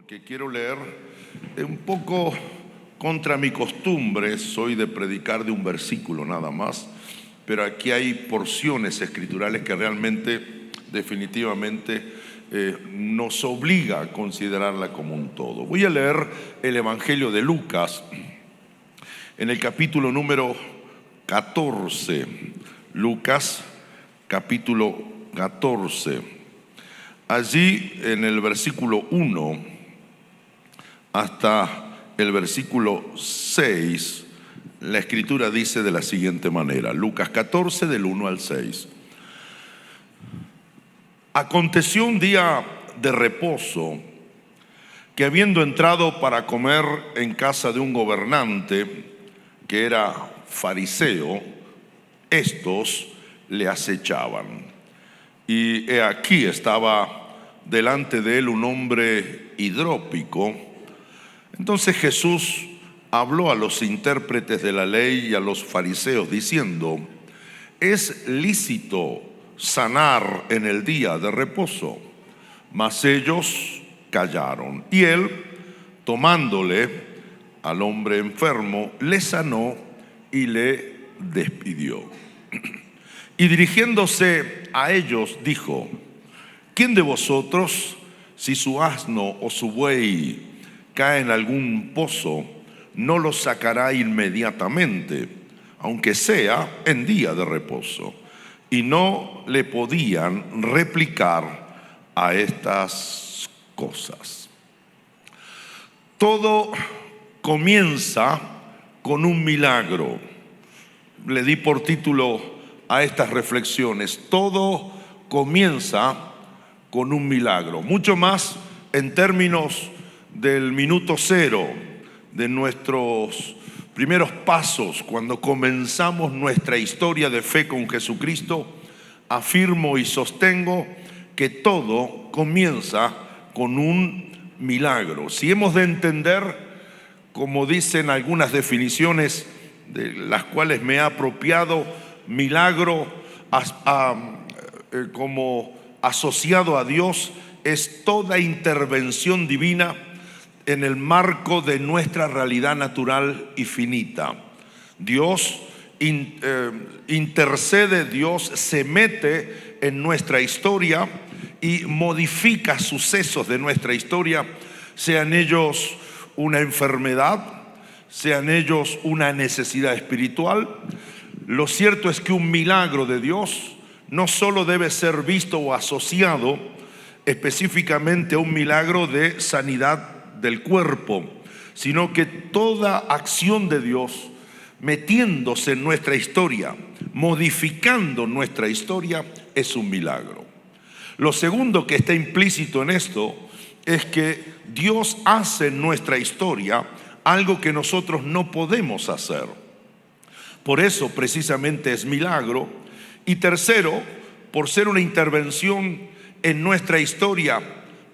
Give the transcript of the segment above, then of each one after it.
porque quiero leer un poco contra mi costumbre. Soy de predicar de un versículo nada más, pero aquí hay porciones escriturales que realmente, definitivamente, nos obliga a considerarla como un todo. Voy a leer el Evangelio de Lucas en el capítulo número 14. Lucas, capítulo 14. Allí en el versículo 1 hasta el versículo 6, la escritura dice de la siguiente manera. Lucas 14 del 1 al 6. Aconteció un día de reposo que, habiendo entrado para comer en casa de un gobernante que era fariseo, estos le acechaban. Y he aquí estaba delante de él un hombre hidrópico. Entonces Jesús habló a los intérpretes de la ley y a los fariseos diciendo: ¿es lícito sanar en el día de reposo? Mas ellos callaron. Y él, tomándole al hombre enfermo, le sanó y le despidió. Y dirigiéndose a ellos dijo: ¿quién de vosotros, si su asno o su buey cae en algún pozo, no lo sacará inmediatamente, aunque sea en día de reposo? Y no le podían replicar a estas cosas. Todo comienza con un milagro. Le di por título a estas reflexiones: todo comienza con un milagro. Mucho más en términos del minuto cero, de nuestros primeros pasos, cuando comenzamos nuestra historia de fe con Jesucristo. Afirmo y sostengo que todo comienza con un milagro. Si hemos de entender, como dicen algunas definiciones de las cuales me he apropiado, milagro como asociado a Dios es toda intervención divina en el marco de nuestra realidad natural y finita. Dios intercede, Dios se mete en nuestra historia y modifica sucesos de nuestra historia, sean ellos una enfermedad, sean ellos una necesidad espiritual. Lo cierto es que un milagro de Dios no solo debe ser visto o asociado específicamente a un milagro de sanidad del cuerpo, sino que toda acción de Dios metiéndose en nuestra historia, modificando nuestra historia, es un milagro. Lo segundo que está implícito en esto es que Dios hace en nuestra historia algo que nosotros no podemos hacer. Por eso precisamente es milagro. Y tercero, por ser una intervención en nuestra historia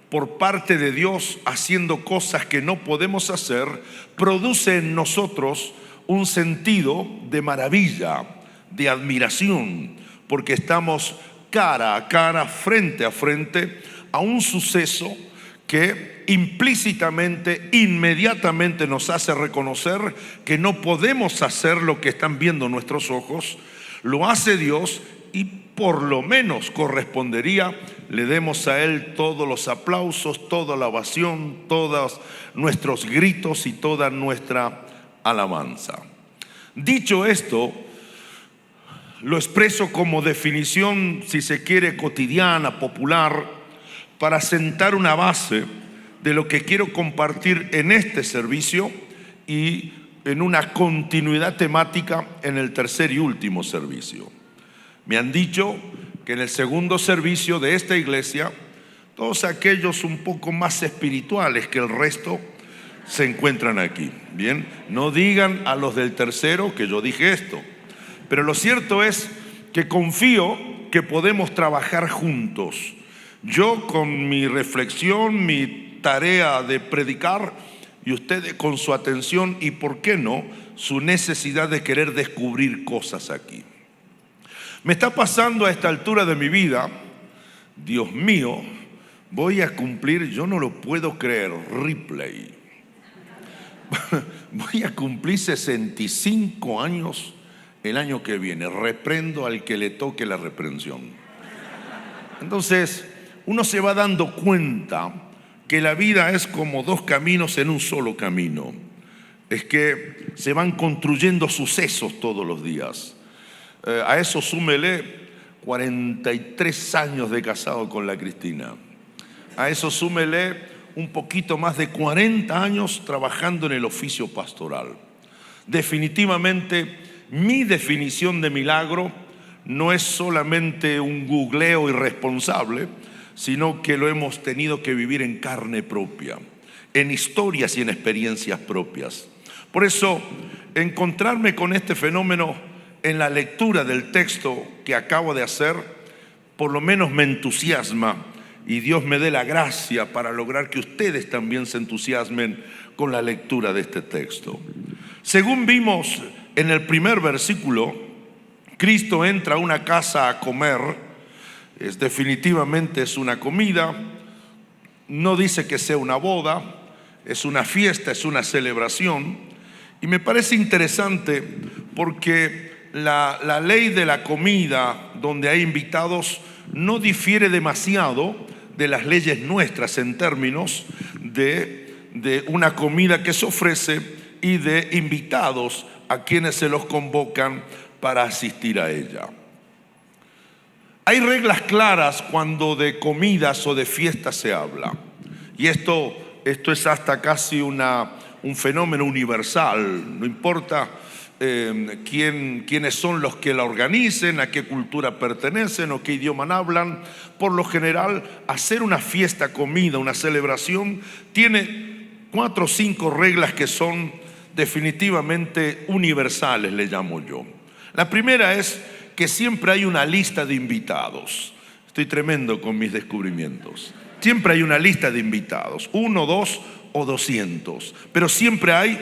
por parte de Dios, haciendo cosas que no podemos hacer, produce en nosotros un sentido de maravilla, de admiración, porque estamos cara a cara, frente a frente a un suceso que implícitamente, inmediatamente nos hace reconocer que no podemos hacer lo que están viendo nuestros ojos. Lo hace Dios y por lo menos correspondería le demos a Él todos los aplausos, toda la ovación, todos nuestros gritos y toda nuestra alabanza. Dicho esto, lo expreso como definición, si se quiere, cotidiana, popular, para sentar una base de lo que quiero compartir en este servicio y en una continuidad temática en el tercer y último servicio. Me han dicho que en el segundo servicio de esta iglesia, todos aquellos un poco más espirituales que el resto se encuentran aquí. Bien, no digan a los del tercero que yo dije esto, pero lo cierto es que confío que podemos trabajar juntos. Yo con mi reflexión, mi tarea de predicar, y ustedes con su atención y, ¿por qué no?, su necesidad de querer descubrir cosas aquí. Me está pasando a esta altura de mi vida, Dios mío, voy a cumplir, yo no lo puedo creer, Ripley. Voy a cumplir 65 años el año que viene. Reprendo al que le toque la reprensión. Entonces, uno se va dando cuenta que la vida es como dos caminos en un solo camino. Es que se van construyendo sucesos todos los días. A eso súmele 43 años de casado con la Cristina. A eso súmele un poquito más de 40 años trabajando en el oficio pastoral. Definitivamente, mi definición de milagro no es solamente un googleo irresponsable, sino que lo hemos tenido que vivir en carne propia, en historias y en experiencias propias. Por eso, encontrarme con este fenómeno en la lectura del texto que acabo de hacer, por lo menos me entusiasma, y Dios me dé la gracia para lograr que ustedes también se entusiasmen con la lectura de este texto. Según vimos en el primer versículo, Cristo entra a una casa a comer. Definitivamente es una comida. No dice que sea una boda, es una fiesta, es una celebración. Y me parece interesante porque la ley de la comida donde hay invitados no difiere demasiado de las leyes nuestras en términos de una comida que se ofrece y de invitados a quienes se los convocan para asistir a ella. Hay reglas claras cuando de comidas o de fiestas se habla. Y esto es hasta casi un fenómeno universal. No importa quiénes son los que la organicen, a qué cultura pertenecen o qué idioma hablan. Por lo general, hacer una fiesta, comida, una celebración, tiene 4 o 5 reglas que son definitivamente universales, le llamo yo. La primera es que siempre hay una lista de invitados. Estoy tremendo con mis descubrimientos. Siempre hay una lista de invitados, 1, 2 o 200, pero siempre hay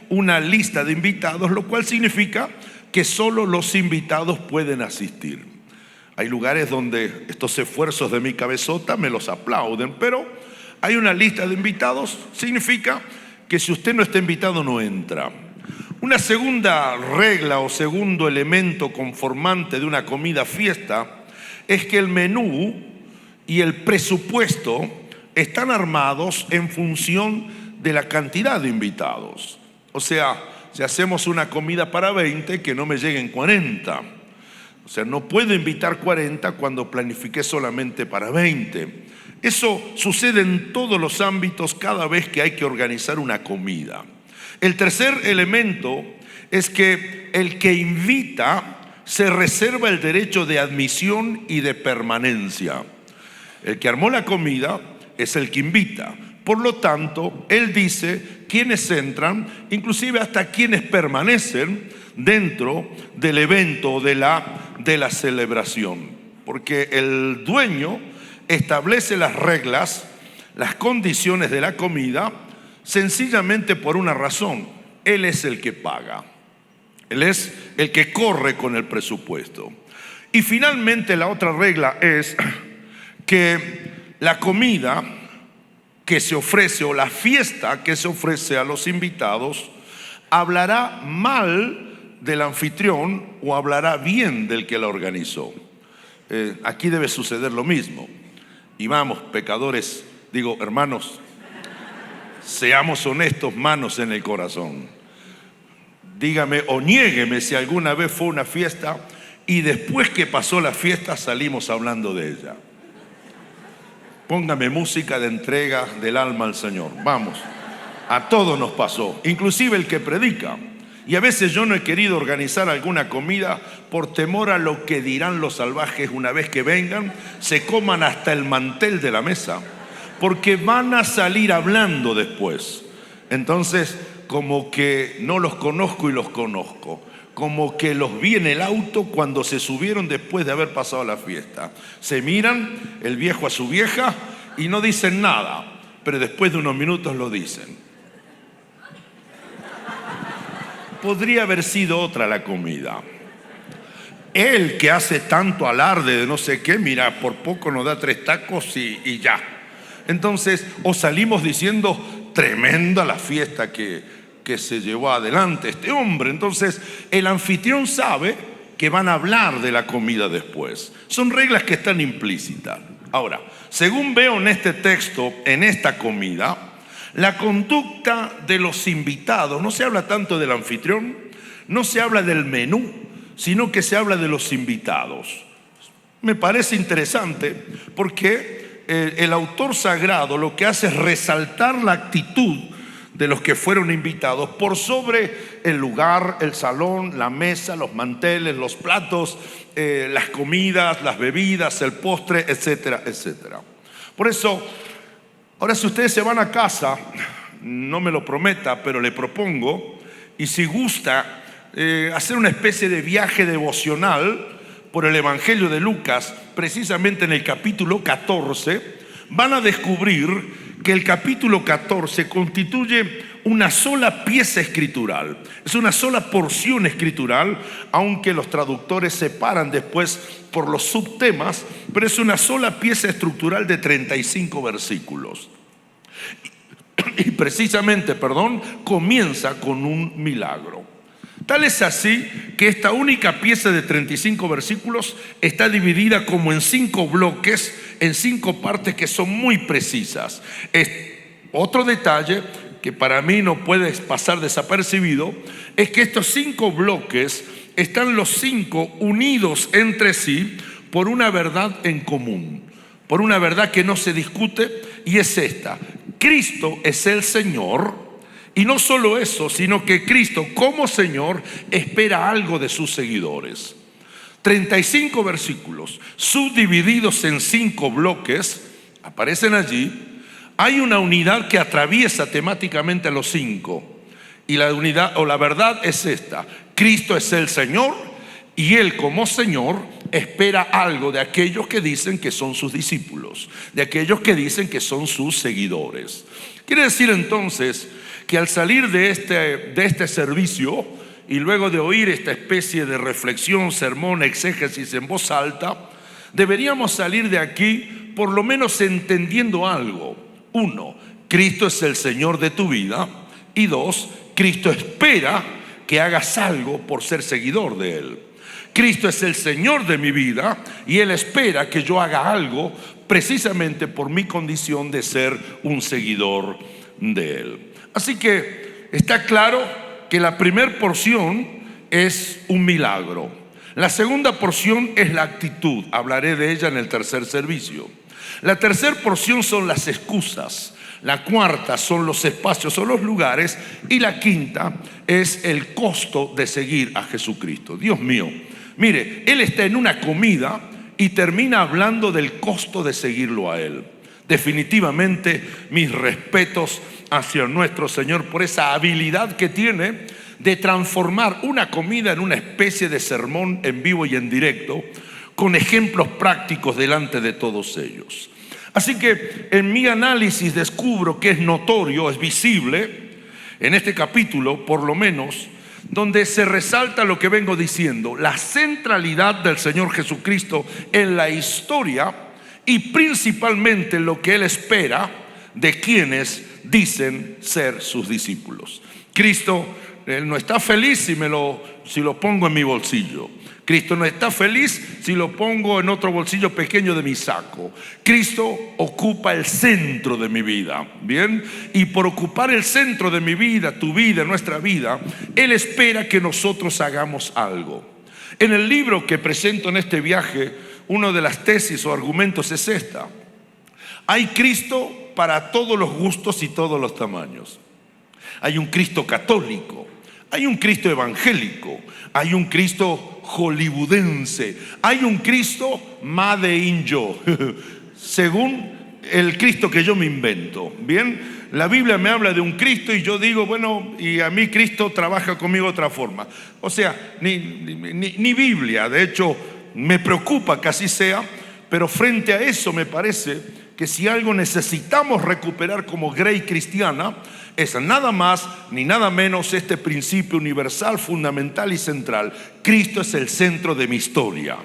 una lista de invitados, lo cual significa que solo los invitados pueden asistir. Hay lugares donde estos esfuerzos de mi cabezota me los aplauden, pero hay una lista de invitados, significa que si usted no está invitado no entra. Una segunda regla o segundo elemento conformante de una comida fiesta es que el menú y el presupuesto están armados en función de la cantidad de invitados. O sea, si hacemos una comida para 20, que no me lleguen 40. O sea, no puedo invitar 40 cuando planifiqué solamente para 20. Eso sucede en todos los ámbitos cada vez que hay que organizar una comida. El tercer elemento es que el que invita se reserva el derecho de admisión y de permanencia. El que armó la comida es el que invita. Por lo tanto, él dice quiénes entran, inclusive hasta quienes permanecen dentro del evento de la celebración. Porque el dueño establece las reglas, las condiciones de la comida, sencillamente por una razón: él es el que paga, él es el que corre con el presupuesto. Y finalmente la otra regla es que la comida que se ofrece o la fiesta que se ofrece a los invitados hablará mal del anfitrión o hablará bien del que la organizó. Aquí debe suceder lo mismo. Y vamos, pecadores, digo, hermanos, seamos honestos, manos en el corazón. Dígame o niégueme si alguna vez fue una fiesta y después que pasó la fiesta salimos hablando de ella. Póngame música de entrega del alma al Señor. Vamos, a todos nos pasó, inclusive el que predica. Y a veces yo no he querido organizar alguna comida por temor a lo que dirán los salvajes una vez que vengan, se coman hasta el mantel de la mesa, porque van a salir hablando después. Entonces, como que no los conozco y los conozco. Como que los vi en el auto cuando se subieron después de haber pasado la fiesta. Se miran, el viejo a su vieja, y no dicen nada, pero después de unos minutos lo dicen. Podría haber sido otra la comida. El que hace tanto alarde de no sé qué, mira, por poco nos da 3 tacos y ya. entonces, o salimos diciendo, tremenda la fiesta que se llevó adelante este hombre. Entonces, el anfitrión sabe que van a hablar de la comida después. Son reglas que están implícitas. Ahora, según veo en este texto, en esta comida, la conducta de los invitados, no se habla tanto del anfitrión, no se habla del menú, sino que se habla de los invitados. Me parece interesante porque el autor sagrado lo que hace es resaltar la actitud de los que fueron invitados por sobre el lugar, el salón, la mesa, los manteles, los platos, las comidas, las bebidas, el postre, etcétera, etcétera. Por eso, ahora si ustedes se van a casa, no me lo prometa, pero le propongo, y si gusta, hacer una especie de viaje devocional por el Evangelio de Lucas, precisamente en el capítulo 14, van a descubrir que el capítulo 14 constituye una sola pieza escritural. Es una sola porción escritural, aunque los traductores separan después por los subtemas, pero es una sola pieza estructural de 35 versículos. Y precisamente, comienza con un milagro. Tal es así que esta única pieza de 35 versículos está dividida como en 5 bloques, en 5 partes que son muy precisas. Otro detalle que para mí no puede pasar desapercibido es que estos 5 bloques están los 5 unidos entre sí por una verdad en común, por una verdad que no se discute, y es esta: Cristo es el Señor. Y no solo eso, sino que Cristo como Señor espera algo de sus seguidores. 35 versículos subdivididos en 5 bloques aparecen allí. Hay una unidad que atraviesa temáticamente a los 5. Y la unidad o la verdad es esta: Cristo es el Señor y Él como Señor espera algo de aquellos que dicen que son sus discípulos, de aquellos que dicen que son sus seguidores. Quiere decir entonces que al salir de este servicio y luego de oír esta especie de reflexión, sermón, exégesis en voz alta, deberíamos salir de aquí por lo menos entendiendo algo. 1, Cristo es el Señor de tu vida. Y 2, Cristo espera que hagas algo por ser seguidor de Él. Cristo es el Señor de mi vida y Él espera que yo haga algo precisamente por mi condición de ser un seguidor de Él. Así que está claro que la primera porción es un milagro. La segunda porción es la actitud. Hablaré de ella en el tercer servicio. La tercera porción son las excusas. La cuarta son los espacios o los lugares. Y la quinta es el costo de seguir a Jesucristo. Dios mío, mire, Él está en una comida y termina hablando del costo de seguirlo a Él. Definitivamente mis respetos hacia nuestro Señor por esa habilidad que tiene de transformar una comida en una especie de sermón en vivo y en directo, con ejemplos prácticos delante de todos ellos. Así que en mi análisis descubro que es notorio, es visible en este capítulo por lo menos, donde se resalta lo que vengo diciendo: la centralidad del Señor Jesucristo en la historia y principalmente lo que Él espera de quienes dicen ser sus discípulos. Cristo, Él no está feliz si lo pongo en mi bolsillo. Cristo no está feliz si lo pongo en otro bolsillo pequeño de mi saco. Cristo ocupa el centro de mi vida, ¿bien? Y por ocupar el centro de mi vida, tu vida, nuestra vida, Él espera que nosotros hagamos algo. En el libro que presento en este viaje, una de las tesis o argumentos es esta: hay Cristo para todos los gustos y todos los tamaños. Hay un Cristo católico, hay un Cristo evangélico, hay un Cristo hollywoodense, hay un Cristo made in yo, según el Cristo que yo me invento. Bien, la Biblia me habla de un Cristo y yo digo, bueno, y a mí Cristo trabaja conmigo de otra forma. O sea, ni Biblia, de hecho me preocupa que así sea, pero frente a eso me parece que si algo necesitamos recuperar como grey cristiana es nada más ni nada menos este principio universal, fundamental y central: Cristo es el centro de mi historia.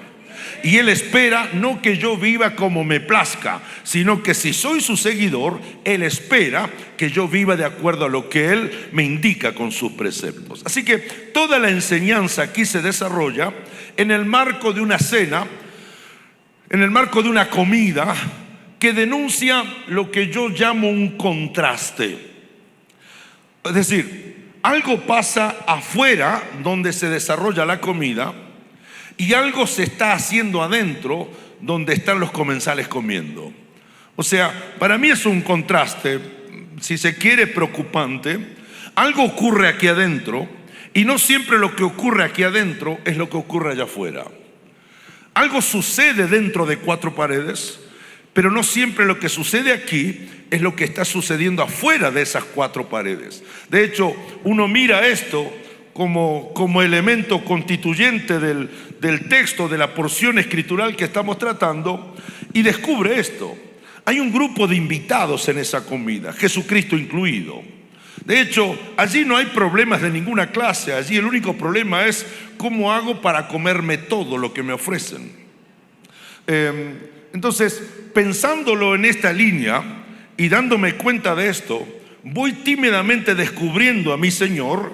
Y Él espera no que yo viva como me plazca, sino que si soy su seguidor, Él espera que yo viva de acuerdo a lo que Él me indica con sus preceptos. Así que toda la enseñanza aquí se desarrolla en el marco de una cena, en el marco de una comida que denuncia lo que yo llamo un contraste. Es decir, algo pasa afuera donde se desarrolla la comida y algo se está haciendo adentro donde están los comensales comiendo. O sea, para mí es un contraste, si se quiere, preocupante. Algo ocurre aquí adentro y no siempre lo que ocurre aquí adentro es lo que ocurre allá afuera. Algo sucede dentro de cuatro paredes, pero no siempre lo que sucede aquí es lo que está sucediendo afuera de esas cuatro paredes. De hecho, uno mira esto como elemento constituyente del texto, de la porción escritural que estamos tratando, y descubre esto. Hay un grupo de invitados en esa comida, Jesucristo incluido. De hecho, allí no hay problemas de ninguna clase. Allí el único problema es cómo hago para comerme todo lo que me ofrecen. Entonces, pensándolo en esta línea y dándome cuenta de esto, voy tímidamente descubriendo a mi Señor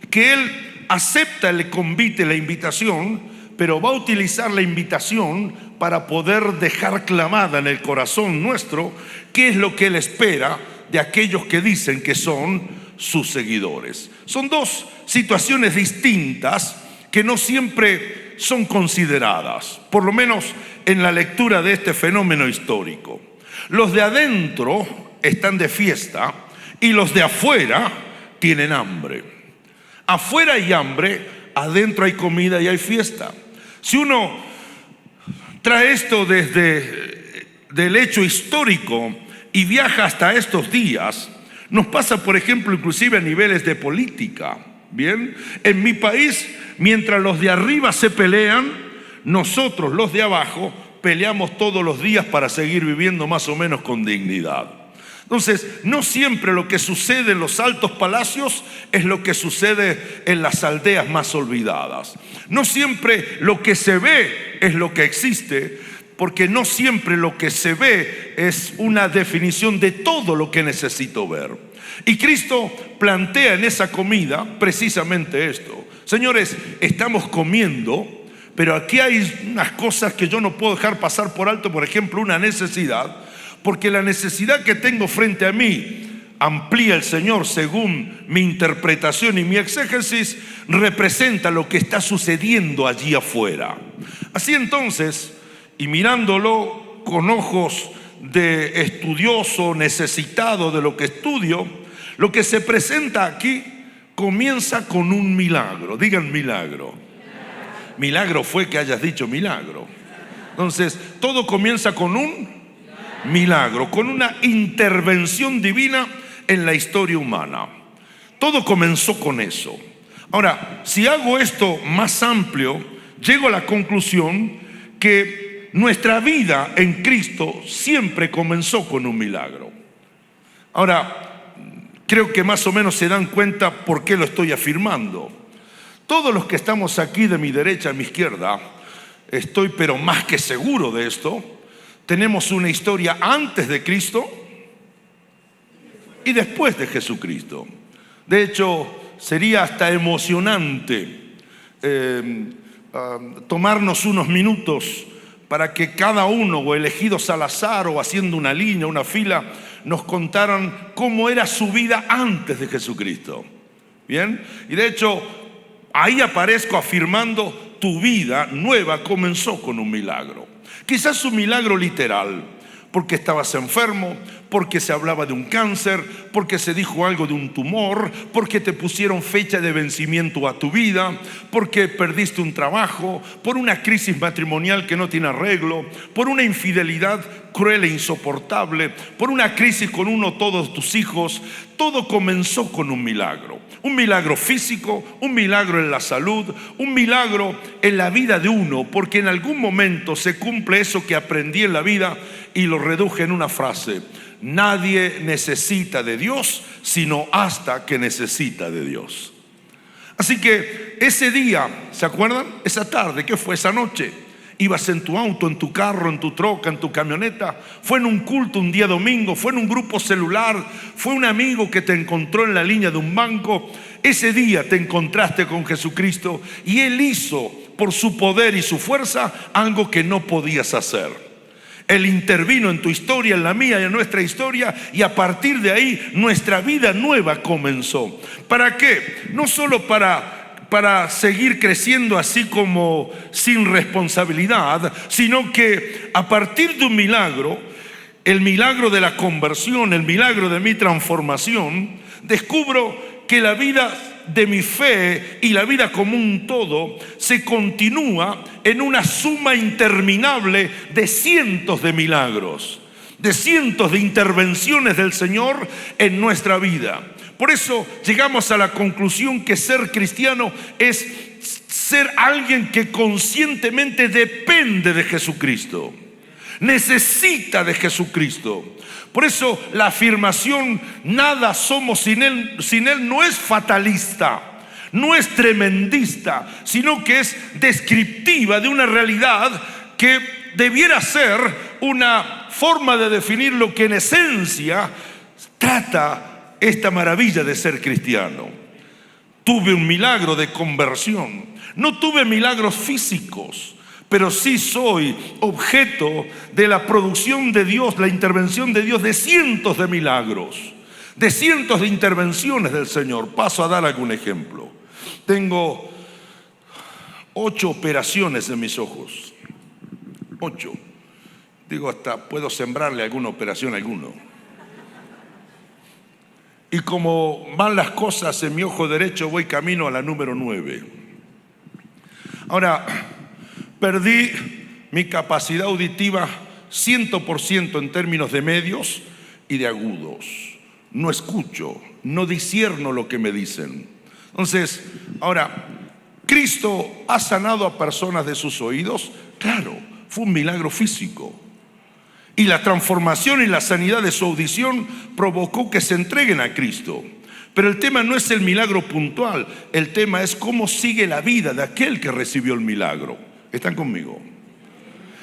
que Él acepta el convite, la invitación, pero va a utilizar la invitación para poder dejar clamada en el corazón nuestro qué es lo que Él espera de aquellos que dicen que son sus seguidores. Son dos situaciones distintas que no siempre son consideradas, por lo menos en la lectura de este fenómeno histórico. Los de adentro están de fiesta y los de afuera tienen hambre. Afuera hay hambre, adentro hay comida y hay fiesta. Si uno trae esto desde el hecho histórico y viaja hasta estos días, nos pasa, por ejemplo, inclusive a niveles de política. Bien, en mi país, mientras los de arriba se pelean, nosotros los de abajo peleamos todos los días para seguir viviendo más o menos con dignidad. Entonces, no siempre lo que sucede en los altos palacios es lo que sucede en las aldeas más olvidadas. No siempre lo que se ve es lo que existe, porque no siempre lo que se ve es una definición de todo lo que necesito ver. Y Cristo plantea en esa comida precisamente esto. Señores, estamos comiendo, pero aquí hay unas cosas que yo no puedo dejar pasar por alto. Por ejemplo, una necesidad, porque la necesidad que tengo frente a mí, amplía el Señor según mi interpretación y mi exégesis, representa lo que está sucediendo allí afuera. Así entonces, y mirándolo con ojos de estudioso, necesitado de lo que estudio, lo que se presenta aquí comienza con un milagro. Digan milagro. Milagro fue que hayas dicho milagro. Entonces, todo comienza con un milagro, con una intervención divina en la historia humana. Todo comenzó con eso. Ahora, si hago esto más amplio, llego a la conclusión que nuestra vida en Cristo siempre comenzó con un milagro. Ahora, creo que más o menos se dan cuenta por qué lo estoy afirmando. Todos los que estamos aquí de mi derecha a mi izquierda, estoy pero más que seguro de esto, tenemos una historia antes de Cristo y después de Jesucristo. De hecho, sería hasta emocionante tomarnos unos minutos para que cada uno, o elegidos al azar o haciendo una línea, una fila, nos contaran cómo era su vida antes de Jesucristo. Bien, y de hecho ahí aparezco afirmando: tu vida nueva comenzó con un milagro. Quizás un milagro literal, porque estabas enfermo, porque se hablaba de un cáncer, porque se dijo algo de un tumor, porque te pusieron fecha de vencimiento a tu vida, porque perdiste un trabajo, por una crisis matrimonial que no tiene arreglo, por una infidelidad cruel e insoportable, por una crisis con uno o todos tus hijos. Todo comenzó con un milagro físico, un milagro en la salud, un milagro en la vida de uno, porque en algún momento se cumple eso que aprendí en la vida y lo reduje en una frase: nadie necesita de Dios sino hasta que necesita de Dios. Así que ese día, ¿se acuerdan? Esa tarde, ¿qué fue? Esa noche, ibas en tu auto, en tu carro, en tu troca, en tu camioneta, fue en un culto un día domingo, fue en un grupo celular, fue un amigo que te encontró en la línea de un banco. Ese día te encontraste con Jesucristo y Él hizo por su poder y su fuerza algo que no podías hacer. Él intervino en tu historia, en la mía y en nuestra historia, y a partir de ahí nuestra vida nueva comenzó. ¿Para qué? No solo para seguir creciendo así como sin responsabilidad, sino que a partir de un milagro, el milagro de la conversión, el milagro de mi transformación, descubro que la vida de mi fe y la vida como un todo se continúa en una suma interminable de cientos de milagros, de cientos de intervenciones del Señor en nuestra vida. Por eso llegamos a la conclusión que ser cristiano es ser alguien que conscientemente depende de Jesucristo, necesita de Jesucristo. Por eso la afirmación nada somos sin Él no es fatalista, no es tremendista, sino que es descriptiva de una realidad que debiera ser una forma de definir lo que en esencia trata esta maravilla de ser cristiano. Tuve un milagro de conversión, no tuve milagros físicos, pero sí soy objeto de la producción de Dios, la intervención de Dios de cientos de milagros, de cientos de intervenciones del Señor. Paso a dar algún ejemplo. Tengo 8 operaciones en mis ojos. 8. Digo, hasta puedo sembrarle alguna operación a alguno. Y como van las cosas en mi ojo derecho, voy camino a la número 9. Ahora, perdí mi capacidad auditiva 100% en términos de medios y de agudos. No escucho, no discierno lo que me dicen. Entonces, ahora, ¿Cristo ha sanado a personas de sus oídos? Claro, fue un milagro físico. Y la transformación y la sanidad de su audición provocó que se entreguen a Cristo. Pero el tema no es el milagro puntual, el tema es cómo sigue la vida de aquel que recibió el milagro. ¿Están conmigo?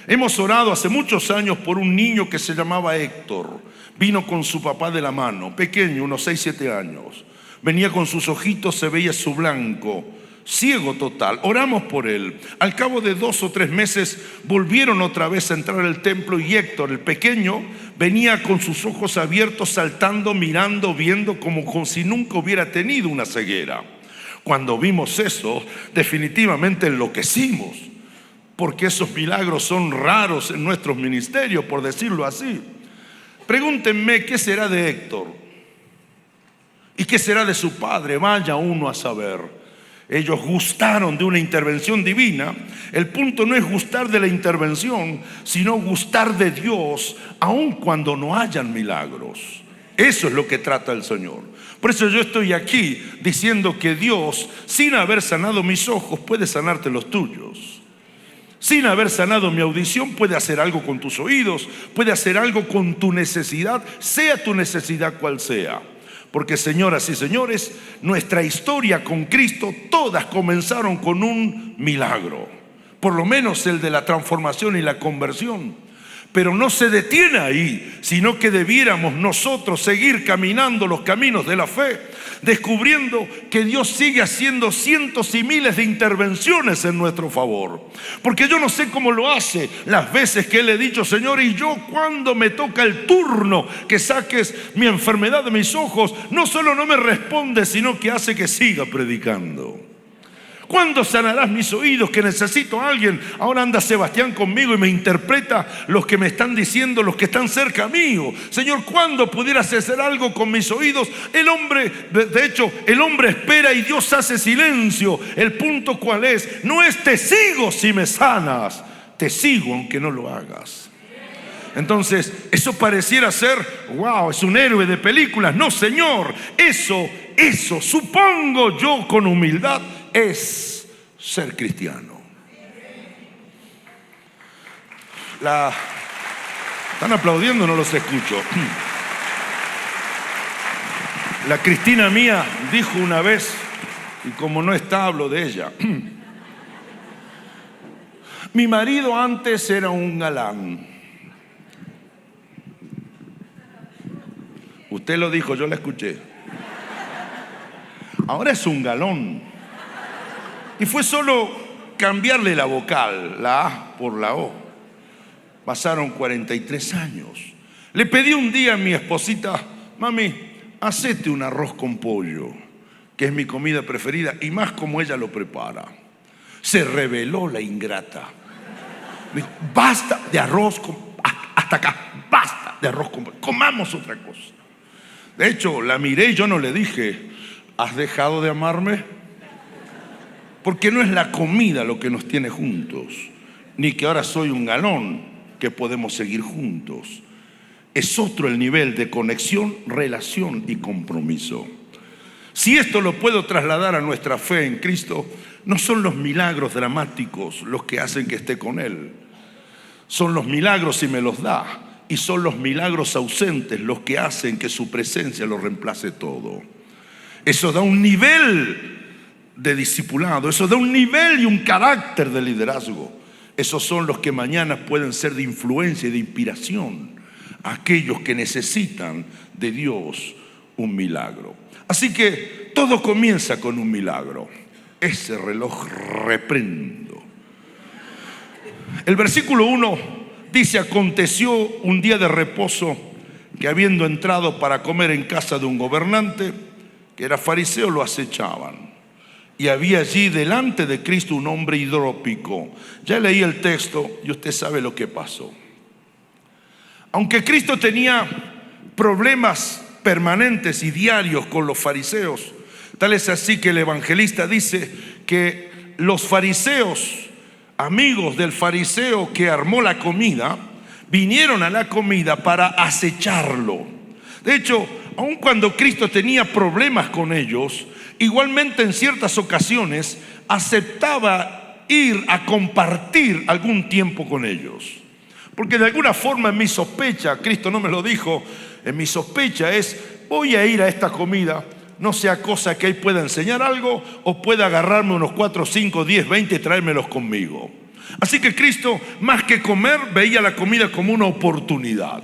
Hemos orado hace muchos años por un niño que se llamaba Héctor. Vino con su papá de la mano, pequeño, unos 6, 7 años. Venía con sus ojitos, se veía su blanco, ciego total. Oramos por él. Al cabo de 2 o 3 meses volvieron otra vez a entrar al templo y Héctor, el pequeño, venía con sus ojos abiertos, saltando, mirando, viendo como si nunca hubiera tenido una ceguera. Cuando vimos eso, definitivamente enloquecimos, porque esos milagros son raros en nuestros ministerios, por decirlo así. Pregúntenme qué será de Héctor y qué será de su padre. Vaya uno a saber. Ellos gustaron de una intervención divina. El punto no es gustar de la intervención, sino gustar de Dios, aun cuando no hayan milagros. Eso es lo que trata el Señor. Por eso yo estoy aquí diciendo que Dios, sin haber sanado mis ojos, puede sanarte los tuyos. Sin haber sanado mi audición, puede hacer algo con tus oídos, puede hacer algo con tu necesidad, sea tu necesidad cual sea. Porque, señoras y señores, nuestra historia con Cristo, todas comenzaron con un milagro. Por lo menos el de la transformación y la conversión. Pero no se detiene ahí, sino que debiéramos nosotros seguir caminando los caminos de la fe, descubriendo que Dios sigue haciendo cientos y miles de intervenciones en nuestro favor. Porque yo no sé cómo lo hace las veces que Él le he dicho, Señor, y yo cuando me toca el turno que saques mi enfermedad de mis ojos, no solo no me responde, sino que hace que siga predicando. ¿Cuándo sanarás mis oídos que necesito a alguien? Ahora anda Sebastián conmigo y me interpreta los que me están diciendo, los que están cerca mío. Señor, ¿cuándo pudieras hacer algo con mis oídos? El hombre espera y Dios hace silencio. El punto ¿cuál es? No es te sigo si me sanas, te sigo aunque no lo hagas. Entonces, eso pareciera ser, wow, es un héroe de películas. No, Señor, eso, supongo yo con humildad, es ser cristiano. ¿Están aplaudiendo? No los escucho. La Cristina mía dijo una vez, y como no está, hablo de ella. Mi marido antes era un galán. Usted lo dijo, yo la escuché. Ahora es un galón. Y fue solo cambiarle la vocal, la A por la O. Pasaron 43 años. Le pedí un día a mi esposita: mami, hacete un arroz con pollo, que es mi comida preferida, y más como ella lo prepara. Se rebeló la ingrata. Me dijo: basta de arroz hasta acá, basta de arroz con pollo, comamos otra cosa. De hecho, la miré y yo no le dije: ¿has dejado de amarme? Porque no es la comida lo que nos tiene juntos, ni que ahora soy un galón que podemos seguir juntos. Es otro el nivel de conexión, relación y compromiso. Si esto lo puedo trasladar a nuestra fe en Cristo, no son los milagros dramáticos los que hacen que esté con Él. Son los milagros si me los da, y son los milagros ausentes los que hacen que su presencia lo reemplace todo. Eso da un nivel de discipulado, eso da un nivel y un carácter de liderazgo. Esos son los que mañana pueden ser de influencia y de inspiración a aquellos que necesitan de Dios un milagro. Así que todo comienza con un milagro. Ese reloj reprendo. El versículo 1 dice: aconteció un día de reposo que, habiendo entrado para comer en casa de un gobernante que era fariseo, lo acechaban. Y había allí delante de Cristo un hombre hidrópico. Ya leí el texto y usted sabe lo que pasó. Aunque Cristo tenía problemas permanentes y diarios con los fariseos, tal es así que el evangelista dice que los fariseos, amigos del fariseo que armó la comida, vinieron a la comida para acecharlo. De hecho, aun cuando Cristo tenía problemas con ellos, igualmente en ciertas ocasiones aceptaba ir a compartir algún tiempo con ellos. Porque de alguna forma, en mi sospecha, Cristo no me lo dijo, en mi sospecha es: voy a ir a esta comida, no sea cosa que él pueda enseñar algo o pueda agarrarme unos 4, 5, 10, 20 y traérmelos conmigo. Así que Cristo, más que comer, veía la comida como una oportunidad.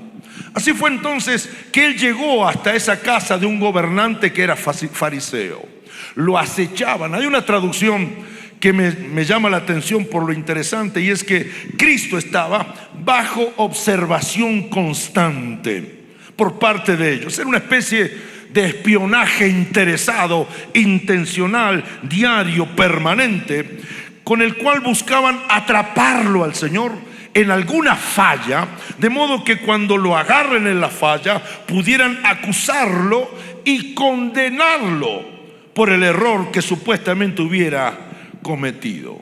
Así fue entonces que él llegó hasta esa casa de un gobernante que era fariseo. Lo acechaban. Hay una traducción que me llama la atención por lo interesante, y es que Cristo estaba bajo observación constante por parte de ellos. Era una especie de espionaje interesado, intencional, diario, permanente, con el cual buscaban atraparlo al Señor en alguna falla, de modo que cuando lo agarren en la falla pudieran acusarlo y condenarlo por el error que supuestamente hubiera cometido.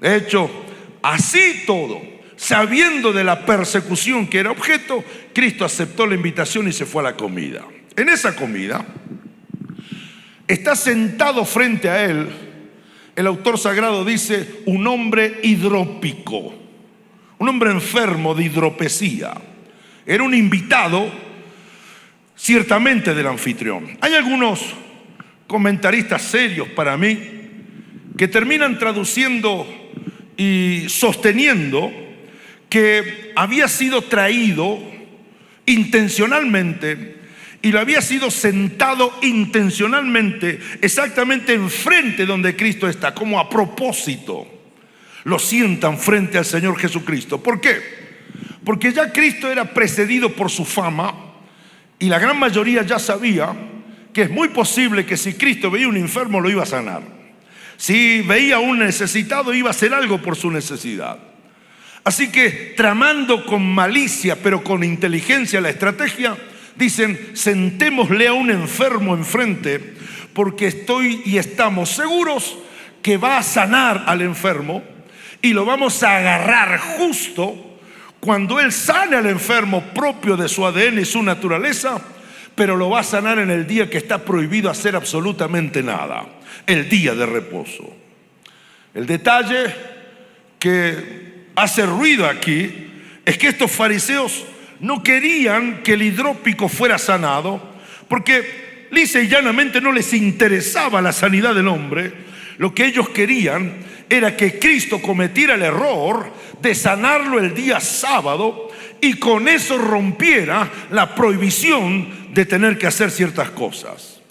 De hecho, así todo, sabiendo de la persecución que era objeto, Cristo aceptó la invitación y se fue a la comida. En esa comida está sentado frente a él, el autor sagrado dice, un hombre hidrópico, un hombre enfermo de hidropesía. Era un invitado ciertamente del anfitrión. Hay algunos comentaristas serios para mí que terminan traduciendo y sosteniendo que había sido traído intencionalmente y lo había sido sentado intencionalmente exactamente enfrente donde Cristo está, como a propósito. Lo sientan frente al Señor Jesucristo. ¿Por qué? Porque ya Cristo era precedido por su fama y la gran mayoría ya sabía que es muy posible que si Cristo veía un enfermo lo iba a sanar. Si veía a un necesitado iba a hacer algo por su necesidad. Así que, tramando con malicia pero con inteligencia la estrategia, dicen: sentémosle a un enfermo enfrente porque estoy y estamos seguros que va a sanar al enfermo y lo vamos a agarrar justo cuando él sane al enfermo propio de su ADN y su naturaleza, pero lo va a sanar en el día que está prohibido hacer absolutamente nada, el día de reposo. El detalle que hace ruido aquí es que estos fariseos no querían que el hidrópico fuera sanado, porque lisa y llanamente no les interesaba la sanidad del hombre, Lo que ellos querían era que Cristo cometiera el error de sanarlo el día sábado y con eso rompiera la prohibición de tener que hacer ciertas cosas.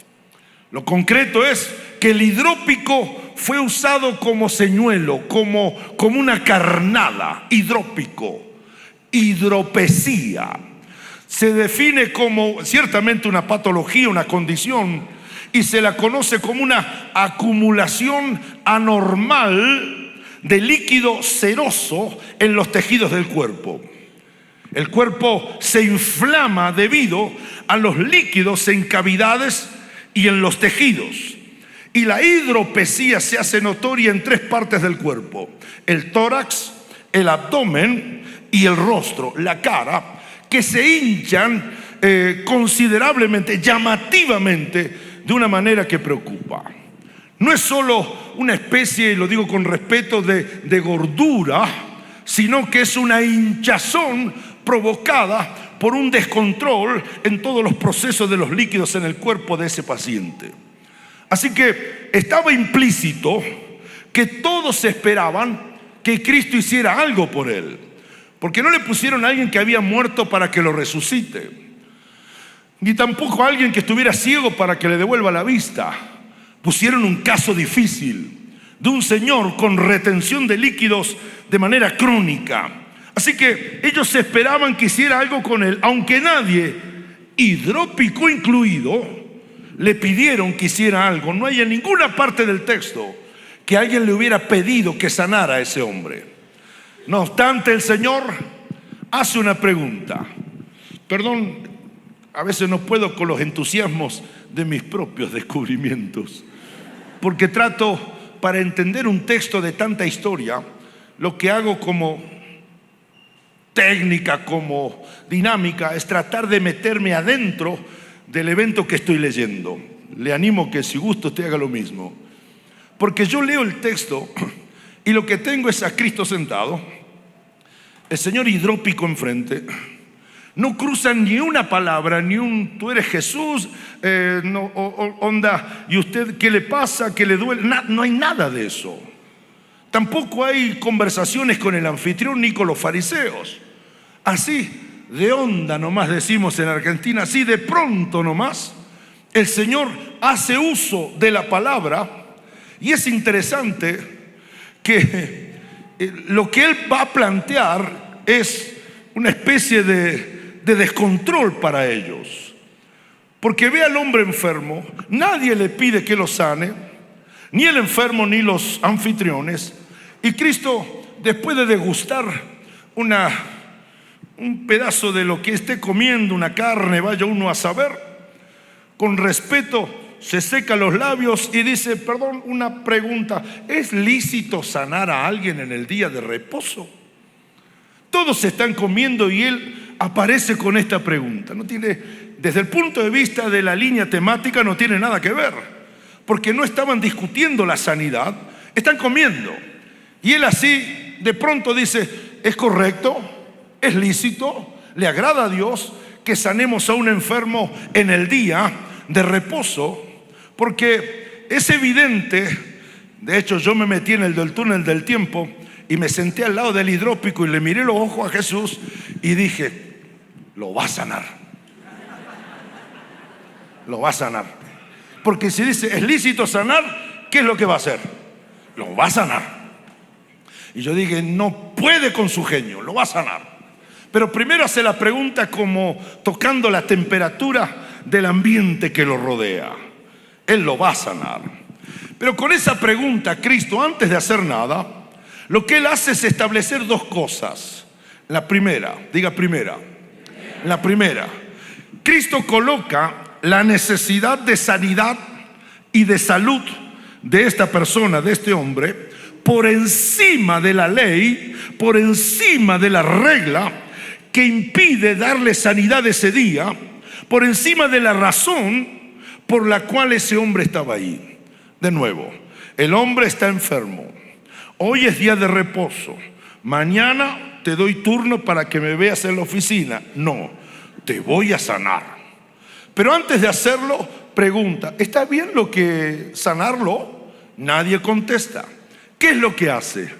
Lo concreto es que el hidrópico fue usado como señuelo, como una carnada. Hidrópico, hidropesía. Se define como ciertamente una patología, una condición, y se la conoce como una acumulación anormal de líquido seroso en los tejidos del cuerpo. El cuerpo se inflama debido a los líquidos en cavidades y en los tejidos. Y la hidropesía se hace notoria en 3 partes del cuerpo: el tórax, el abdomen y el rostro, la cara, que se hinchan considerablemente, llamativamente, de una manera que preocupa. No es solo una especie, y lo digo con respeto, de gordura, sino que es una hinchazón provocada por un descontrol en todos los procesos de los líquidos en el cuerpo de ese paciente. Así que estaba implícito que todos esperaban que Cristo hiciera algo por él, porque no le pusieron a alguien que había muerto para que lo resucite, ni tampoco a alguien que estuviera ciego para que le devuelva la vista. Pusieron un caso difícil de un señor con retención de líquidos de manera crónica. Así que ellos esperaban que hiciera algo con él, aunque nadie, hidrópico incluido, le pidieron que hiciera algo. No hay en ninguna parte del texto que alguien le hubiera pedido que sanara a ese hombre. No obstante, el Señor hace una pregunta. Perdón, a veces no puedo con los entusiasmos de mis propios descubrimientos, porque trato, para entender un texto de tanta historia, lo que hago como técnica, como dinámica, es tratar de meterme adentro del evento que estoy leyendo. Le animo que si gusta usted haga lo mismo, porque yo leo el texto y lo que tengo es a Cristo sentado, el Señor hidrópico enfrente. No cruzan ni una palabra, ni un tú eres Jesús, onda, ¿y usted qué le pasa? ¿Qué le duele? No hay nada de eso. Tampoco hay conversaciones con el anfitrión ni con los fariseos. Así de onda nomás decimos en Argentina, así de pronto nomás, el Señor hace uso de la palabra. Y es interesante que lo que Él va a plantear es una especie de descontrol para ellos, porque ve al hombre enfermo, nadie le pide que lo sane, ni el enfermo ni los anfitriones, y Cristo, después de degustar un pedazo de lo que esté comiendo, una carne, vaya uno a saber, con respeto se seca los labios y dice: perdón, una pregunta, ¿es lícito sanar a alguien en el día de reposo? Todos se están comiendo y Él aparece con esta pregunta. No tiene, desde el punto de vista de la línea temática, no tiene nada que ver, porque no estaban discutiendo la sanidad, están comiendo. Y Él así de pronto dice: ¿es correcto? ¿Es lícito? ¿Le agrada a Dios que sanemos a un enfermo en el día de reposo? Porque es evidente, de hecho yo me metí en el del túnel del tiempo y me senté al lado del hidrópico y le miré los ojos a Jesús y dije: lo va a sanar. Lo va a sanar. Porque si dice es lícito sanar, ¿qué es lo que va a hacer? Lo va a sanar. Y yo dije: no puede con su genio, lo va a sanar. Pero primero hace la pregunta como tocando la temperatura del ambiente que lo rodea. Él lo va a sanar. Pero con esa pregunta, Cristo, antes de hacer nada, lo que Él hace es establecer 2 cosas. La primera, diga primera. La primera, Cristo coloca la necesidad de sanidad y de salud de esta persona, de este hombre, por encima de la ley, por encima de la regla que impide darle sanidad ese día, por encima de la razón por la cual ese hombre estaba ahí. De nuevo, el hombre está enfermo. Hoy es día de reposo. Mañana te doy turno para que me veas en la oficina. No, te voy a sanar. Pero antes de hacerlo, pregunta: ¿está bien lo que sanarlo? Nadie contesta. ¿Qué es lo que hace?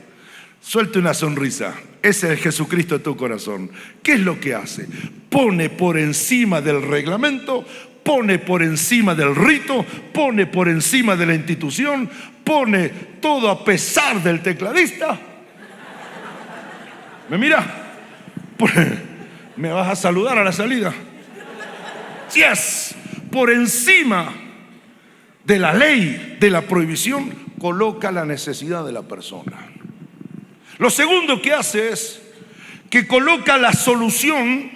Suelte una sonrisa. Ese es Jesucristo de tu corazón. ¿Qué es lo que hace? Pone por encima del reglamento, pone por encima del rito, pone por encima de la institución, pone todo a pesar del tecladista. ¿Me mira? ¿Me vas a saludar a la salida? Yes. Por encima de la ley, de la prohibición, coloca la necesidad de la persona. Lo segundo que hace es que coloca la solución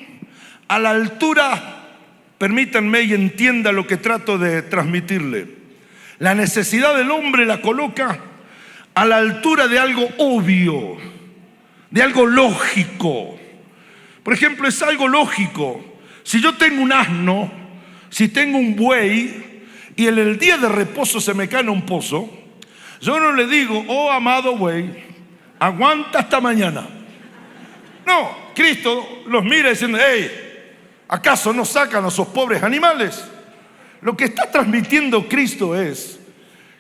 a la altura, permítanme y entienda lo que trato de transmitirle. La necesidad del hombre la coloca a la altura de algo obvio, de algo lógico. Por ejemplo, es algo lógico. Si yo tengo un asno, si tengo un buey y en el día de reposo se me cae en un pozo, yo no le digo, oh amado buey, aguanta hasta mañana. No, Cristo los mira diciendo, hey, ¿acaso no sacan a esos pobres animales? Lo que está transmitiendo Cristo es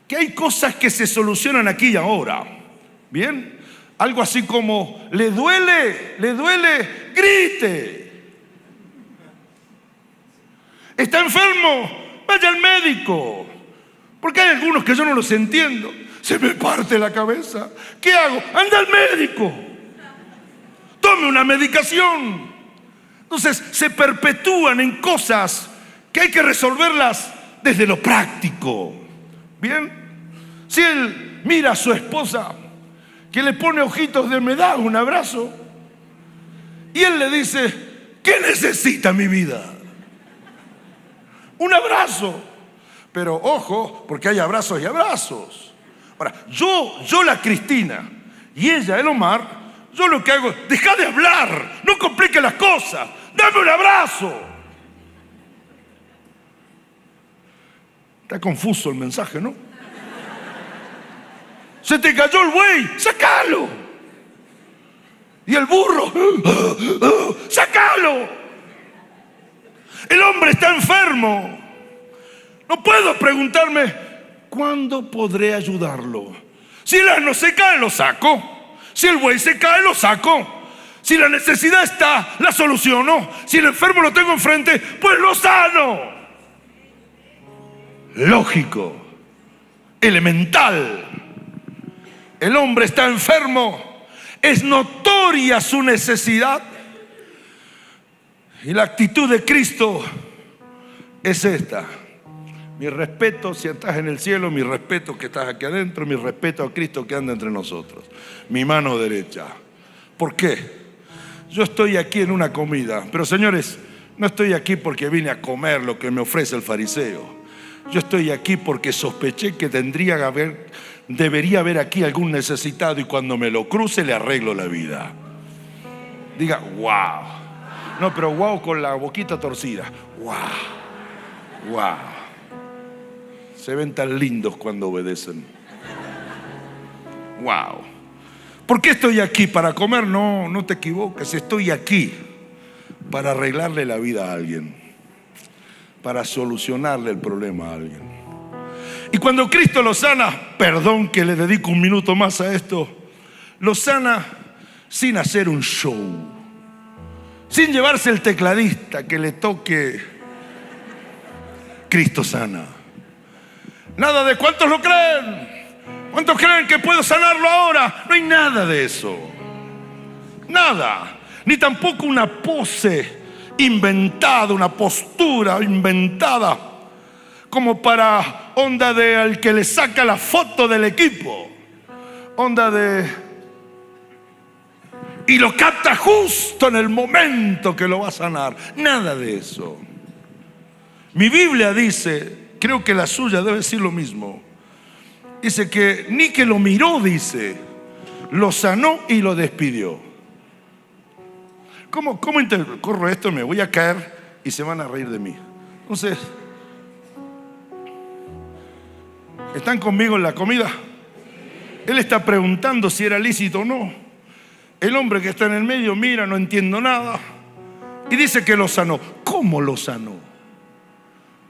que hay cosas que se solucionan aquí y ahora. ¿Bien? Algo así como, le duele, grite. Está enfermo, vaya al médico. Porque hay algunos que yo no los entiendo. Se me parte la cabeza. ¿Qué hago? Anda al médico. Tome una medicación. Entonces se perpetúan en cosas que hay que resolverlas desde lo práctico. ¿Bien? Si él mira a su esposa que le pone ojitos de me da un abrazo y él le dice, ¿qué necesita mi vida? Un abrazo. Pero ojo, porque hay abrazos y abrazos. Ahora, yo la Cristina y ella el Omar, yo lo que hago es, deja de hablar, no complique las cosas, dame un abrazo. Está confuso el mensaje, ¿no? Se te cayó el buey, sácalo. Y el burro, sácalo. El hombre está enfermo. No puedo preguntarme, ¿cuándo podré ayudarlo? Si el asno se cae, lo saco. Si el buey se cae, lo saco. Si la necesidad está, la soluciono. Si el enfermo lo tengo enfrente, pues lo sano. Lógico, elemental. El hombre está enfermo, es notoria su necesidad. Y la actitud de Cristo es esta. Mi respeto si estás en el cielo, mi respeto que estás aquí adentro, mi respeto a Cristo que anda entre nosotros. Mi mano derecha. ¿Por qué? Yo estoy aquí en una comida, pero señores, no estoy aquí porque vine a comer lo que me ofrece el fariseo. Yo estoy aquí porque sospeché que debería haber aquí algún necesitado y cuando me lo cruce le arreglo la vida. Diga, wow. No, pero wow con la boquita torcida. Wow. Wow. Se ven tan lindos cuando obedecen. Wow. ¿Por qué estoy aquí? ¿Para comer? No, no te equivoques. Estoy aquí para arreglarle la vida a alguien, para solucionarle el problema a alguien. Y cuando Cristo lo sana, perdón que le dedico un minuto más a esto, lo sana sin hacer un show, sin llevarse el tecladista que le toque. Cristo sana. Nada de ¿cuántos lo creen? ¿Cuántos creen que puedo sanarlo ahora? No hay nada de eso. Nada. Ni tampoco una pose inventada, una postura inventada como para onda de al que le saca la foto del equipo. Onda de... y lo capta justo en el momento que lo va a sanar. Nada de eso. Mi Biblia dice, creo que la suya debe decir lo mismo. Dice que ni que lo miró, dice, lo sanó y lo despidió. ¿Cómo corro esto? Me voy a caer y se van a reír de mí. Entonces, ¿están conmigo en la comida? Él está preguntando si era lícito o no. El hombre que está en el medio mira, no entiendo nada. Y dice que lo sanó. ¿Cómo lo sanó?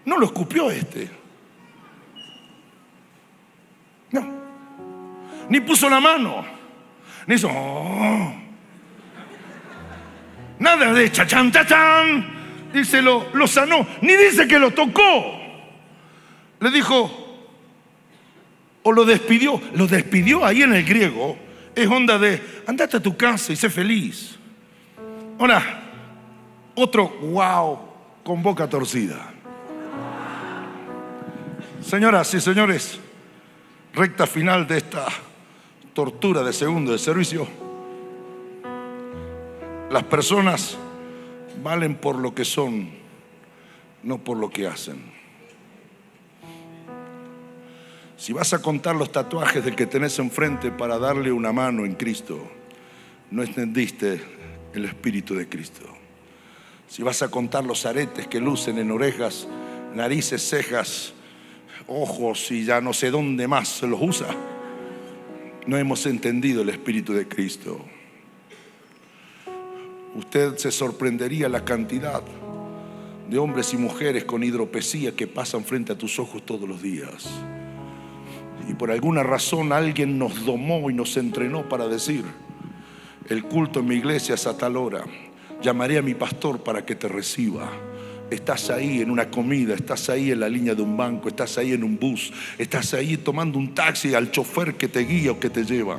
No lo escupió este. No. ni puso la mano, ni hizo nada de chachán, chachán. Dice, lo sanó, ni dice que lo tocó. Le dijo, o lo despidió. Lo despidió ahí en el griego. Es onda de, andate a tu casa y sé feliz. Ahora, otro wow con boca torcida. Señoras y señores, recta final de esta tortura de segundo de servicio. Las personas valen por lo que son, no por lo que hacen. Si vas a contar los tatuajes del que tenés enfrente para darle una mano en Cristo, no entendiste el Espíritu de Cristo. Si vas a contar los aretes que lucen en orejas, narices, cejas, ojos y ya no sé dónde más se los usa, no hemos entendido el Espíritu de Cristo. Usted se sorprendería la cantidad de hombres y mujeres con hidropesía que pasan frente a tus ojos todos los días. Y por alguna razón alguien nos domó y nos entrenó para decir, el culto en mi iglesia es a tal hora, llamaré a mi pastor para que te reciba. Estás ahí en una comida, estás ahí en la línea de un banco, estás ahí en un bus, estás ahí tomando un taxi al chofer que te guía o que te lleva.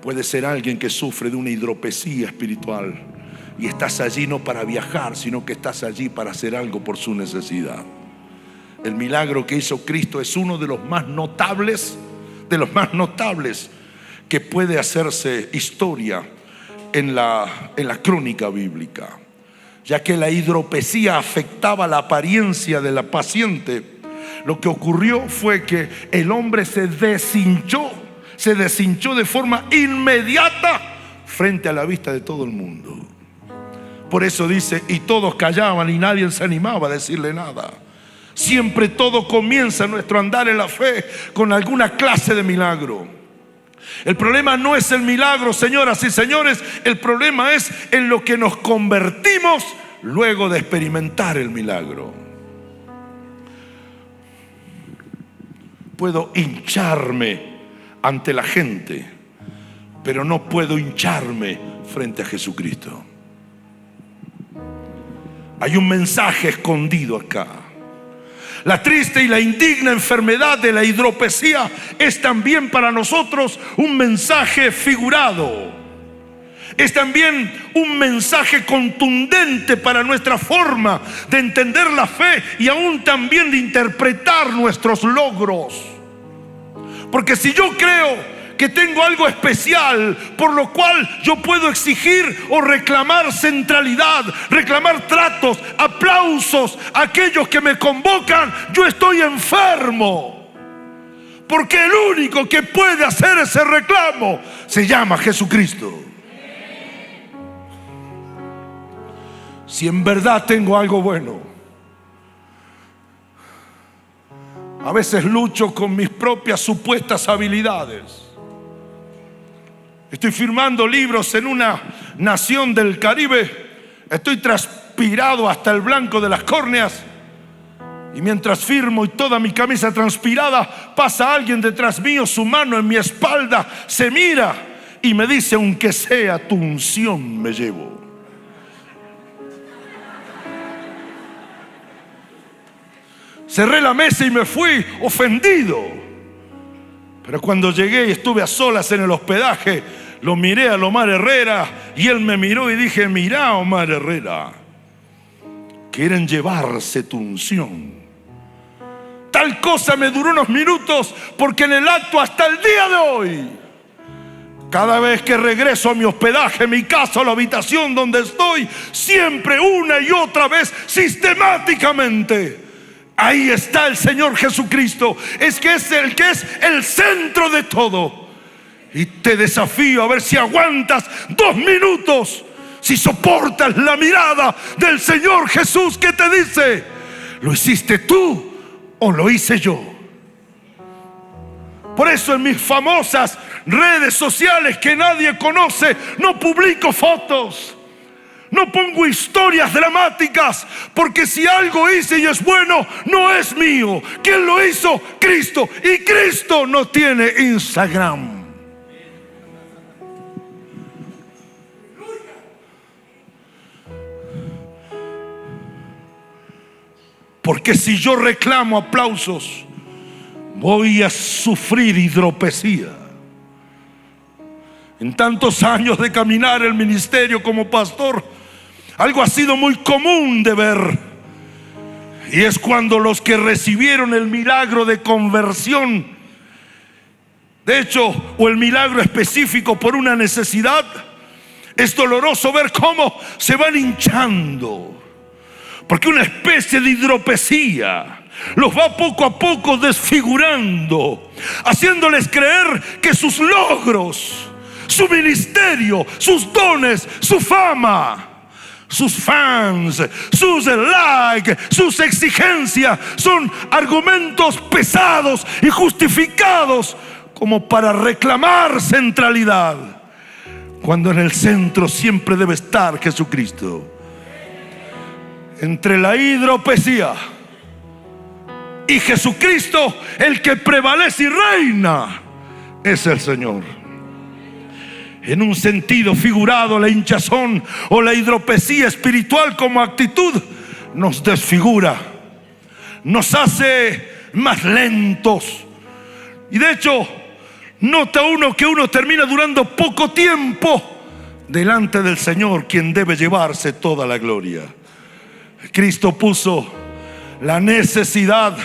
Puede ser alguien que sufre de una hidropesía espiritual y estás allí no para viajar, sino que estás allí para hacer algo por su necesidad. El milagro que hizo Cristo es uno de los más notables, que puede hacerse historia en la crónica bíblica. Ya que la hidropesía afectaba la apariencia de la paciente, lo que ocurrió fue que el hombre se deshinchó de forma inmediata frente a la vista de todo el mundo. Por eso dice, y todos callaban y nadie se animaba a decirle nada. Siempre todo comienza nuestro andar en la fe con alguna clase de milagro. El problema no es el milagro, señoras y señores, el problema es en lo que nos convertimos luego de experimentar el milagro. Puedo hincharme ante la gente, pero no puedo hincharme frente a Jesucristo. Hay un mensaje escondido acá. La triste y la indigna enfermedad de la hidropesía es también para nosotros un mensaje figurado. Es también un mensaje contundente para nuestra forma de entender la fe y aún también de interpretar nuestros logros. Porque si yo creo que tengo algo especial por lo cual yo puedo exigir o reclamar centralidad, reclamar tratos, aplausos a aquellos que me convocan, yo estoy enfermo. Porque el único que puede hacer ese reclamo se llama Jesucristo. Si en verdad tengo algo bueno, a veces lucho con mis propias supuestas habilidades. Estoy firmando libros en una nación del Caribe. Estoy transpirado hasta el blanco de las córneas. Y mientras firmo y toda mi camisa transpirada, pasa alguien detrás mío, su mano en mi espalda, se mira y me dice, aunque sea tu unción me llevo. Cerré la mesa y me fui ofendido. Pero cuando llegué y estuve a solas en el hospedaje, lo miré a Omar Herrera y él me miró y dije, mirá, Omar Herrera, quieren llevarse tu unción. Tal cosa me duró unos minutos, porque en el acto hasta el día de hoy, cada vez que regreso a mi hospedaje, mi casa o la habitación donde estoy, siempre una y otra vez, sistemáticamente, ahí está el Señor Jesucristo. Es que es el que es el centro de todo. Y te desafío a ver si aguantas 2 minutos, si soportas la mirada del Señor Jesús que te dice, ¿lo hiciste tú o lo hice yo? Por eso en mis famosas redes sociales que nadie conoce, no publico fotos, No pongo historias dramáticas, porque si algo hice y es bueno, no es mío. ¿Quién lo hizo? Cristo. Y Cristo no tiene Instagram. Porque si yo reclamo aplausos, voy a sufrir hidropesía. En tantos años de caminar el ministerio como pastor, algo ha sido muy común de ver. Y es cuando los que recibieron el milagro de conversión, de hecho, o el milagro específico por una necesidad, es doloroso ver cómo se van hinchando. Porque una especie de hidropesía los va poco a poco desfigurando, haciéndoles creer que sus logros, su ministerio, sus dones, su fama, sus fans, sus likes, sus exigencias son argumentos pesados y justificados como para reclamar centralidad, cuando en el centro siempre debe estar Jesucristo. Entre la hidropesía y Jesucristo, el que prevalece y reina es el Señor. En un sentido figurado, la hinchazón o la hidropesía espiritual como actitud nos desfigura, nos hace más lentos. Y de hecho, nota uno que uno termina durando poco tiempo delante del Señor, quien debe llevarse toda la gloria. Cristo puso la necesidad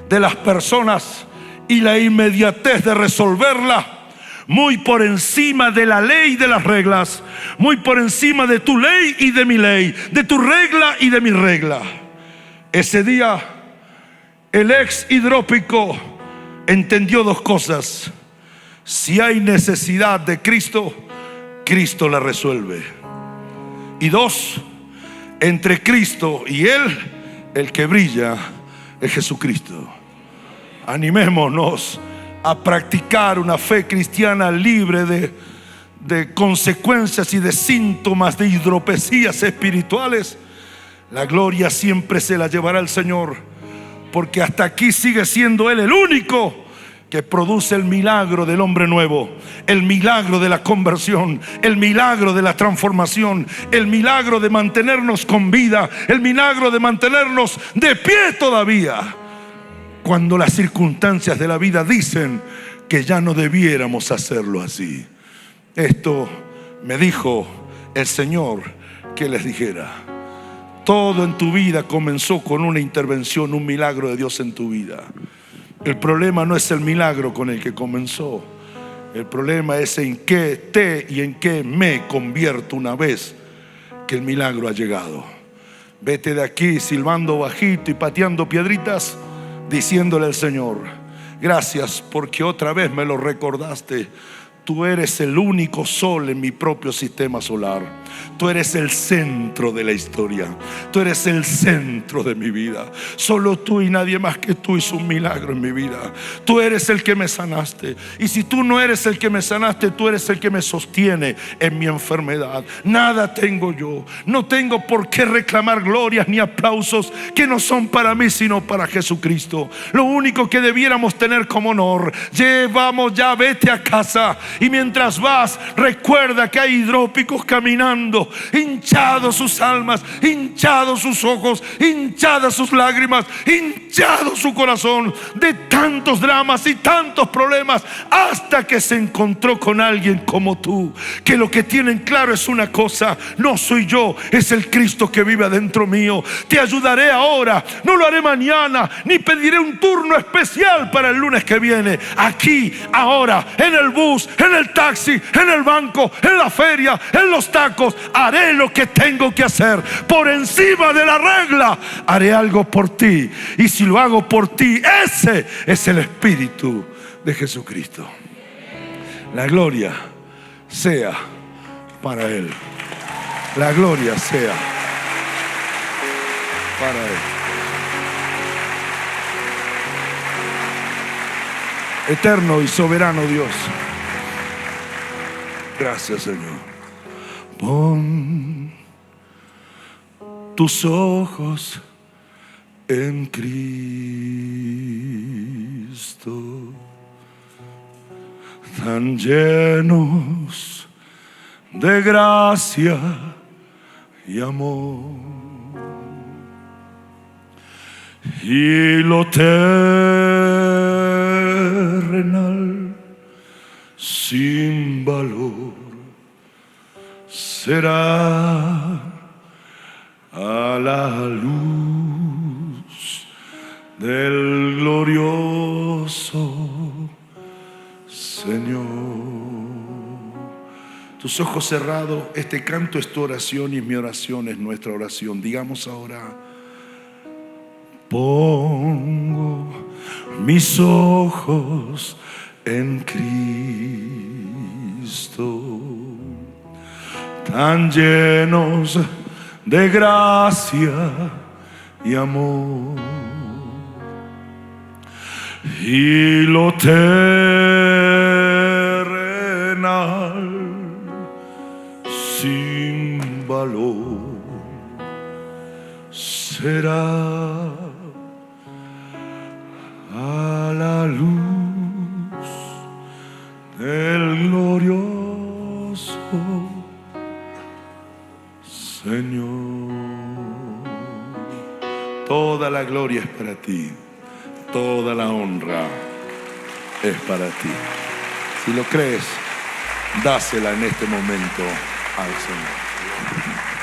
de las personas y la inmediatez de resolverla muy por encima de la ley y de las reglas, muy por encima de tu ley y de mi ley, de tu regla y de mi regla. Ese día el ex hidrópico entendió dos cosas: si hay necesidad de Cristo, Cristo la resuelve. Y dos, entre Cristo y Él, el que brilla es Jesucristo. Animémonos a practicar una fe cristiana libre de consecuencias y de síntomas de hidropesías espirituales. La gloria siempre se la llevará el Señor, porque hasta aquí sigue siendo Él el único que produce el milagro del hombre nuevo, el milagro de la conversión, el milagro de la transformación, el milagro de mantenernos con vida, el milagro de mantenernos de pie todavía, cuando las circunstancias de la vida dicen que ya no debiéramos hacerlo así. Esto me dijo el Señor que les dijera: todo en tu vida comenzó con una intervención, un milagro de Dios en tu vida. El problema no es el milagro con el que comenzó. El problema es en qué te y en qué me convierto una vez que el milagro ha llegado. Vete de aquí silbando bajito y pateando piedritas, diciéndole al Señor: gracias porque otra vez me lo recordaste. Tú eres el único sol en mi propio sistema solar. Tú eres el centro de la historia. Tú eres el centro de mi vida. Solo tú y nadie más que tú hizo un milagro en mi vida. Tú eres el que me sanaste. Y si tú no eres el que me sanaste, tú eres el que me sostiene en mi enfermedad. Nada tengo yo. No tengo por qué reclamar glorias ni aplausos que no son para mí, sino para Jesucristo. Lo único que debiéramos tener como honor: llevamos ya, vete a casa. Y mientras vas, recuerda que hay hidrópicos caminando, hinchados sus almas, hinchados sus ojos, hinchadas sus lágrimas, hinchado su corazón de tantos dramas y tantos problemas, hasta que se encontró con alguien como tú, que lo que tienen claro es una cosa: no soy yo, es el Cristo que vive adentro mío. Te ayudaré ahora, no lo haré mañana, ni pediré un turno especial para el lunes que viene. Aquí, ahora, en el bus, en el taxi, en el banco, en la feria, en los tacos, haré lo que tengo que hacer. Por encima de la regla, haré algo por ti. Y si lo hago por ti, ese es el Espíritu de Jesucristo. La gloria sea para Él. La gloria sea para Él. Eterno y soberano Dios, gracias, Señor. Pon tus ojos en Cristo, tan llenos de gracia y amor, y lo terrenal sin valor será a la luz del glorioso Señor. Tus ojos cerrados, este canto es tu oración y mi oración es nuestra oración. Digamos ahora: pongo mis ojos en Cristo, tan llenos de gracia y amor, y lo terrenal sin valor será a la luz del glorioso Señor. Toda la gloria es para ti, toda la honra es para ti. Si lo crees, dásela en este momento al Señor.